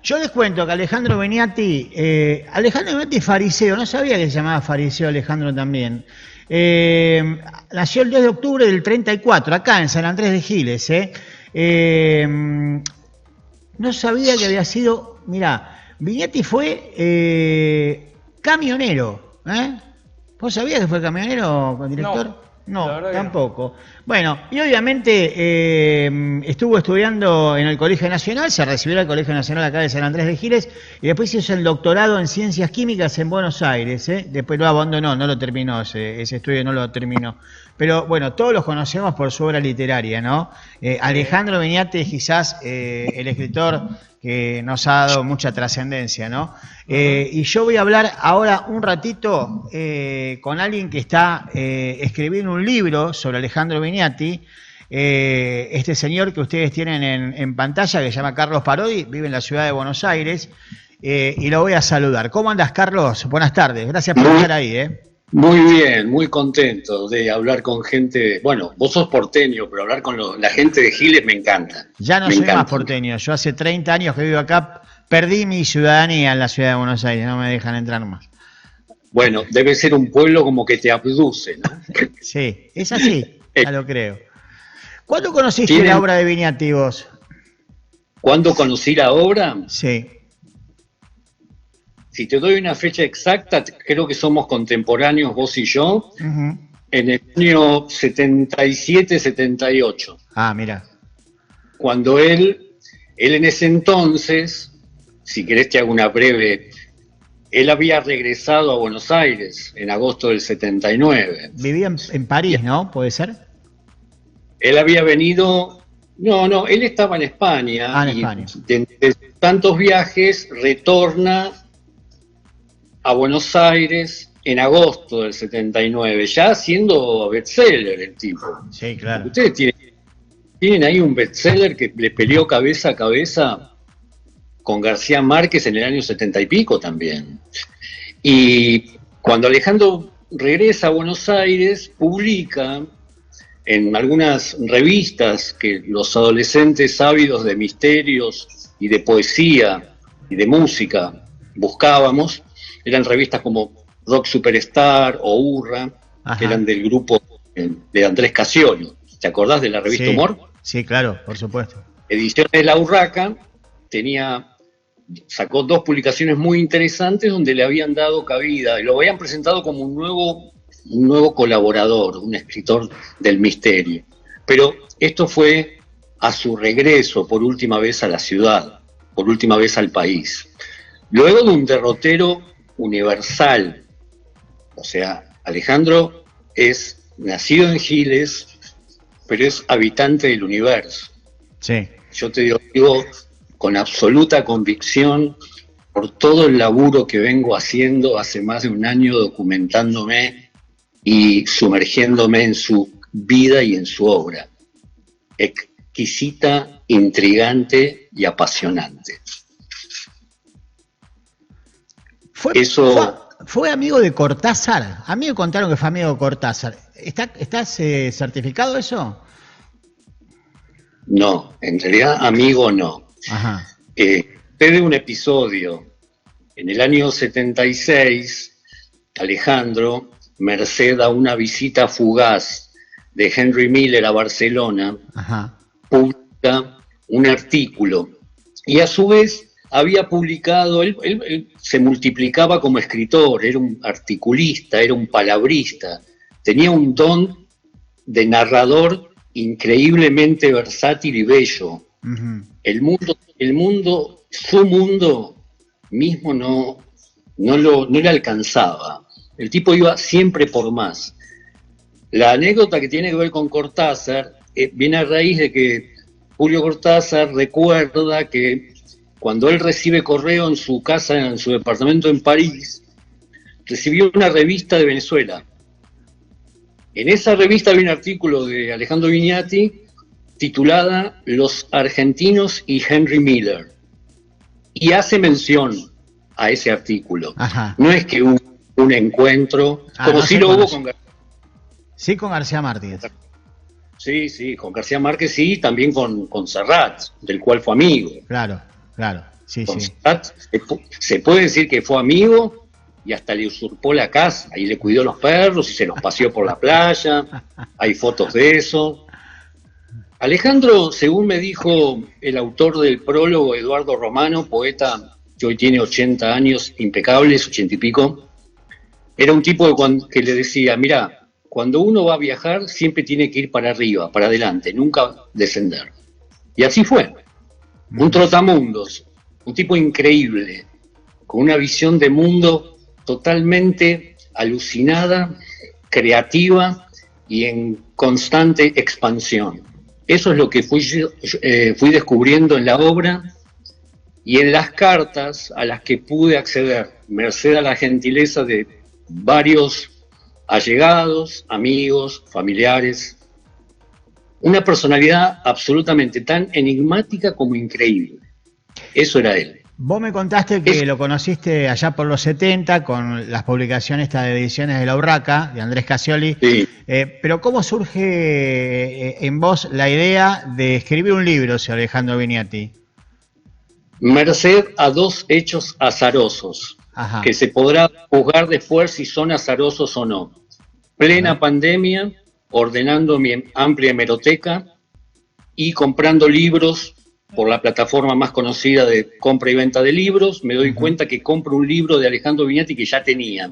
Yo les cuento que Alejandro Beniati es fariseo, no sabía que se llamaba fariseo Alejandro también. Nació el 2 de octubre del 34, acá en San Andrés de Giles. No sabía que había sido, mirá, Beniati fue camionero. ¿Vos sabías que fue camionero, director? No, tampoco. Bueno, y obviamente estuvo estudiando en el Colegio Nacional, se recibió del Colegio Nacional acá de San Andrés de Giles y después hizo el doctorado en Ciencias Químicas en Buenos Aires. Después lo abandonó, no lo terminó, ese estudio no lo terminó. Pero bueno, todos los conocemos por su obra literaria, ¿no? Alejandro Beniati es quizás el escritor que nos ha dado mucha trascendencia, ¿no? Y yo voy a hablar ahora un ratito con alguien que está escribiendo un libro sobre Alejandro Beniati, este señor que ustedes tienen en pantalla, que se llama Carlos Parodi, vive en la ciudad de Buenos Aires, y lo voy a saludar. ¿Cómo andas, Carlos? Buenas tardes, gracias por estar ahí. Muy bien, muy contento de hablar con gente. Bueno, vos sos porteño, pero hablar con la gente de Giles me encanta. Ya no soy más porteño, yo hace 30 años que vivo acá, perdí mi ciudadanía en la ciudad de Buenos Aires, no me dejan entrar más. Bueno, debe ser un pueblo como que te abduce, ¿no? Sí, es así, ya lo creo. ¿Cuándo conociste la obra de Beniati vos? ¿Cuándo conocí la obra? Sí. Si te doy una fecha exacta, creo que somos contemporáneos vos y yo, en el año 77-78. Ah, mira. Cuando él en ese entonces, si querés te hago una breve, él había regresado a Buenos Aires en agosto del 79. Vivía en París, ¿no? ¿Puede ser? Él había venido... No, él estaba en España. Ah, en España. De tantos viajes retorna a Buenos Aires en agosto del 79, ya siendo bestseller el tipo. Sí, claro. Ustedes tienen ahí un bestseller que le peleó cabeza a cabeza con García Márquez en el año 70 y pico también. Y cuando Alejandro regresa a Buenos Aires, publica en algunas revistas que los adolescentes ávidos de misterios y de poesía y de música buscábamos. Eran revistas como Rock Superstar o Hurra, que eran del grupo de Andrés Casciolo. ¿Te acordás de la revista Humor? Sí, claro, por supuesto. Ediciones de La Urraca sacó 2 publicaciones muy interesantes donde le habían dado cabida y lo habían presentado como un nuevo colaborador, un escritor del misterio. Pero esto fue a su regreso por última vez a la ciudad, por última vez al país. Luego de un derrotero universal. O sea, Alejandro es nacido en Giles, pero es habitante del universo. Sí. Yo te digo con absoluta convicción, por todo el laburo que vengo haciendo hace más de un año documentándome y sumergiéndome en su vida y en su obra. Exquisita, intrigante y apasionante. Fue amigo de Cortázar. A mí me contaron que fue amigo de Cortázar. ¿Estás certificado eso? No, en realidad amigo no. Ajá. Desde un episodio, en el año 76, Alejandro, merced a una visita fugaz de Henry Miller a Barcelona, publica un artículo y a su vez había publicado, él se multiplicaba como escritor, era un articulista, era un palabrista, tenía un don de narrador increíblemente versátil y bello. El mundo, su mundo mismo no le alcanzaba. El tipo iba siempre por más. La anécdota que tiene que ver con Cortázar viene a raíz de que Julio Cortázar recuerda que cuando él recibe correo en su casa, en su departamento en París, recibió una revista de Venezuela. En esa revista había un artículo de Alejandro Beniati titulada Los argentinos y Henry Miller. Y hace mención a ese artículo. No es que hubo un encuentro, como si lo hubo con García. Sí, con García Márquez. Sí, con García Márquez sí, también con Serrat, del cual fue amigo. Claro. Sí, sí. Se puede decir que fue amigo y hasta le usurpó la casa, y le cuidó los perros y se los paseó por la playa, hay fotos de eso. Alejandro, según me dijo el autor del prólogo, Eduardo Romano, poeta que hoy tiene 80 años, impecables, 80 y pico, era un tipo que le decía, mira, cuando uno va a viajar siempre tiene que ir para arriba, para adelante, nunca descender. Y así fue. Un trotamundos, un tipo increíble, con una visión de mundo totalmente alucinada, creativa y en constante expansión. Eso es lo que fui descubriendo en la obra y en las cartas a las que pude acceder, merced a la gentileza de varios allegados, amigos, familiares. Una personalidad absolutamente tan enigmática como increíble. Eso era él. Vos me contaste que lo conociste allá por los 70 con las publicaciones de ediciones de La Urraca, de Andrés Cassioli. Sí. Pero ¿cómo surge en vos la idea de escribir un libro sobre Alejandro Vignati? Merced a dos hechos azarosos, que se podrá juzgar después si son azarosos o no. Plena pandemia, ordenando mi amplia hemeroteca y comprando libros por la plataforma más conocida de compra y venta de libros, me doy cuenta que compro un libro de Alejandro Vignati que ya tenía.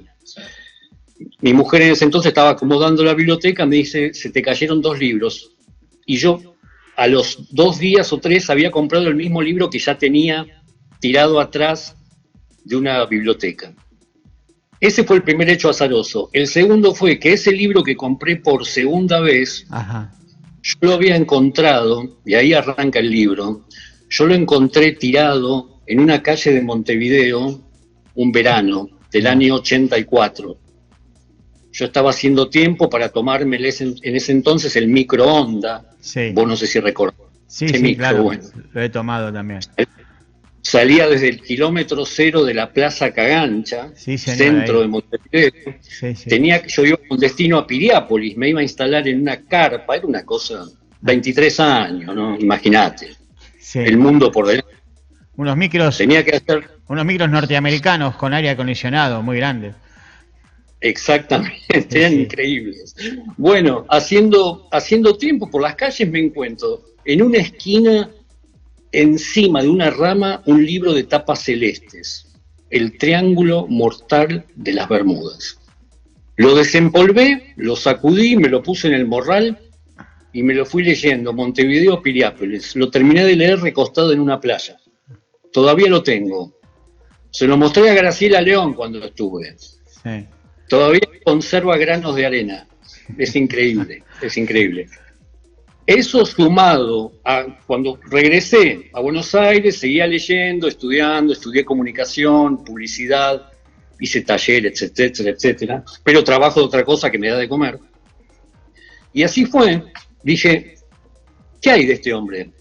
Mi mujer en ese entonces estaba acomodando la biblioteca, me dice, se te cayeron 2 libros. Y yo, a los 2 días o 3, había comprado el mismo libro que ya tenía tirado atrás de una biblioteca. Ese fue el primer hecho azaroso. El segundo fue que ese libro que compré por segunda vez, yo lo había encontrado, y ahí arranca el libro, yo lo encontré tirado en una calle de Montevideo un verano del año 84. Yo estaba haciendo tiempo para tomarme en ese entonces el microondas. Sí. Vos no sé si recordás. Sí, sí, claro, bueno. Lo he tomado también. Salía desde el kilómetro 0 de la Plaza Cagancha, centro de Montevideo. Yo iba con destino a Piriápolis, me iba a instalar en una carpa, era una cosa, 23 años, ¿no? Imagínate. El mundo por delante. Unos micros norteamericanos con aire acondicionado muy grandes. Exactamente, eran increíbles. Bueno, haciendo tiempo por las calles me encuentro en una esquina, encima de una rama, un libro de tapas celestes, El Triángulo Mortal de las Bermudas. Lo desempolvé, lo sacudí, me lo puse en el morral y me lo fui leyendo, Montevideo, Piriápolis. Lo terminé de leer recostado en una playa. Todavía lo tengo. Se lo mostré a Graciela León cuando estuve. Sí. Todavía conserva granos de arena. Es increíble, es increíble. Eso sumado a cuando regresé a Buenos Aires, seguía leyendo, estudiando, estudié comunicación, publicidad, hice talleres, etcétera, etcétera, pero trabajo de otra cosa que me da de comer. Y así fue, dije, ¿qué hay de este hombre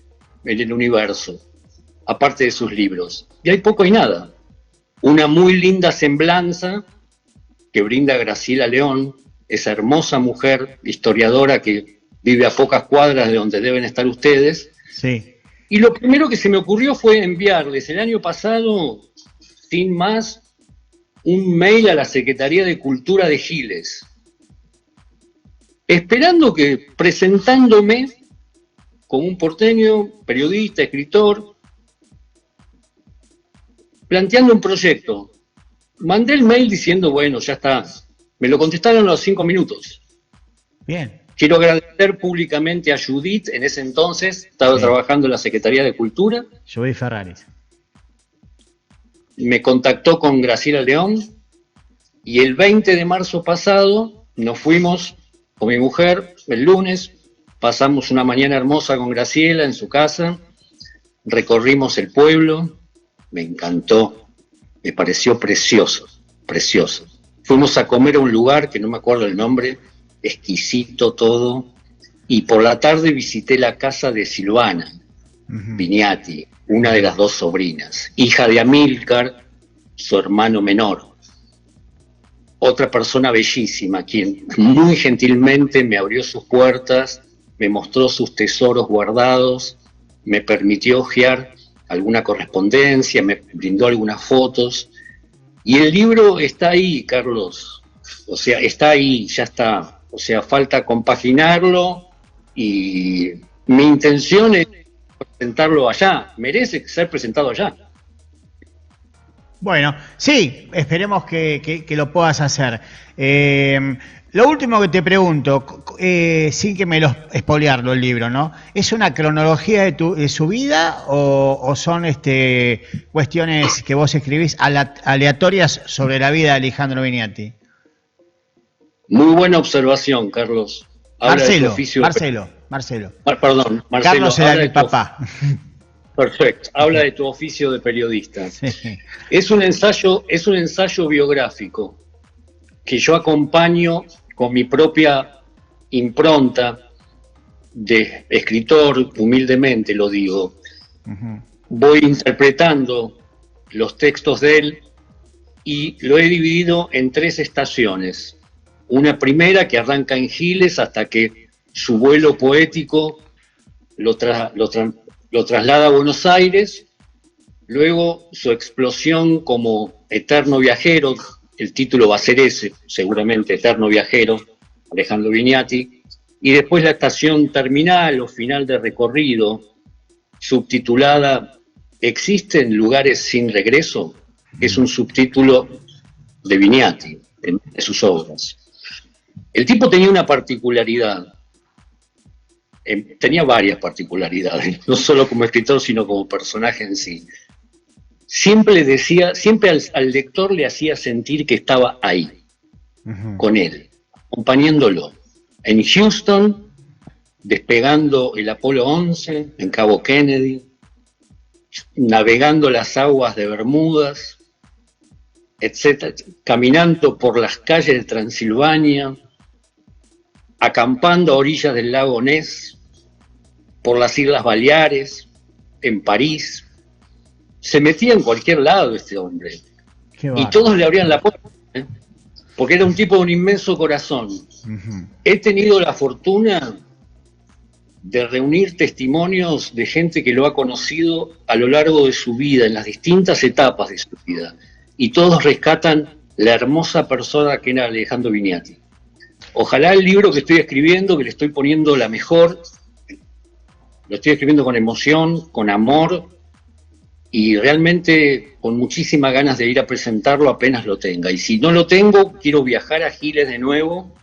en el universo, aparte de sus libros? Y hay poco y nada. Una muy linda semblanza que brinda Graciela León, esa hermosa mujer historiadora que vive a pocas cuadras de donde deben estar ustedes. Sí. Y lo primero que se me ocurrió fue enviarles el año pasado, sin más, un mail a la Secretaría de Cultura de Giles, esperando que, presentándome como un porteño, periodista, escritor, planteando un proyecto. Mandé el mail diciendo, bueno, ya está. Me lo contestaron a los 5 minutos. Bien. Quiero agradecer públicamente a Judith, en ese entonces, estaba trabajando en la Secretaría de Cultura. Judith Ferraris. Me contactó con Graciela León y el 20 de marzo pasado nos fuimos con mi mujer el lunes, pasamos una mañana hermosa con Graciela en su casa, recorrimos el pueblo, me encantó, me pareció precioso, precioso. Fuimos a comer a un lugar que no me acuerdo el nombre, exquisito todo, y por la tarde visité la casa de Silvana Vignati, una de las 2 sobrinas, hija de Amílcar, su hermano menor. Otra persona bellísima, quien muy gentilmente me abrió sus puertas, me mostró sus tesoros guardados, me permitió hojear alguna correspondencia, me brindó algunas fotos. Y el libro está ahí, Carlos. O sea, está ahí, ya está. O sea, falta compaginarlo y mi intención es presentarlo allá. Merece ser presentado allá. Bueno, sí, esperemos que lo puedas hacer. Lo último que te pregunto, sin que me lo espolearlo el libro, ¿no? ¿Es una cronología de su vida o son cuestiones que vos escribís aleatorias sobre la vida de Alejandro Vignati? Muy buena observación, Carlos. Marcelo. Perdón, Marcelo. Carlos era mi papá. Perfecto. Habla de tu oficio de periodista. Sí. Es un ensayo biográfico que yo acompaño con mi propia impronta de escritor, humildemente lo digo. Uh-huh. Voy interpretando los textos de él y lo he dividido en 3 estaciones. Una primera que arranca en Giles hasta que su vuelo poético lo traslada a Buenos Aires, luego su explosión como eterno viajero, el título va a ser ese, seguramente, Eterno Viajero, Alejandro Vignati, y después la estación terminal o final de recorrido, subtitulada ¿Existen lugares sin regreso? Es un subtítulo de Vignati, de sus obras. El tipo tenía una particularidad, tenía varias particularidades, no solo como escritor, sino como personaje en sí. Siempre al lector le hacía sentir que estaba ahí, uh-huh, con él, acompañándolo. En Houston, despegando el Apolo 11, en Cabo Kennedy, navegando las aguas de Bermudas, etcétera, caminando por las calles de Transilvania, acampando a orillas del lago Ness, por las Islas Baleares, en París. Se metía en cualquier lado este hombre. Y todos le abrían la puerta, porque era un tipo de un inmenso corazón. Uh-huh. He tenido la fortuna de reunir testimonios de gente que lo ha conocido a lo largo de su vida, en las distintas etapas de su vida. Y todos rescatan la hermosa persona que era Alejandro Vignati. Ojalá el libro que estoy escribiendo, que le estoy poniendo la mejor, lo estoy escribiendo con emoción, con amor, y realmente con muchísimas ganas de ir a presentarlo apenas lo tenga. Y si no lo tengo, quiero viajar a Giles de nuevo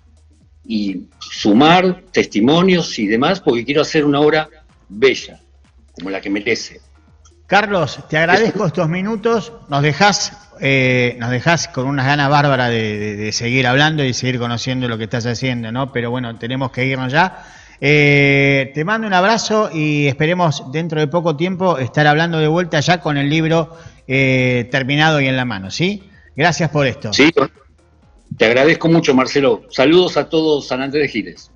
y sumar testimonios y demás, porque quiero hacer una obra bella, como la que merece. Carlos, te agradezco estos minutos, nos dejás con unas ganas bárbaras de seguir hablando y seguir conociendo lo que estás haciendo, ¿no? Pero bueno, tenemos que irnos ya. Te mando un abrazo y esperemos dentro de poco tiempo estar hablando de vuelta ya con el libro terminado y en la mano, ¿sí? Gracias por esto. Sí, te agradezco mucho, Marcelo. Saludos a todos San Andrés de Giles.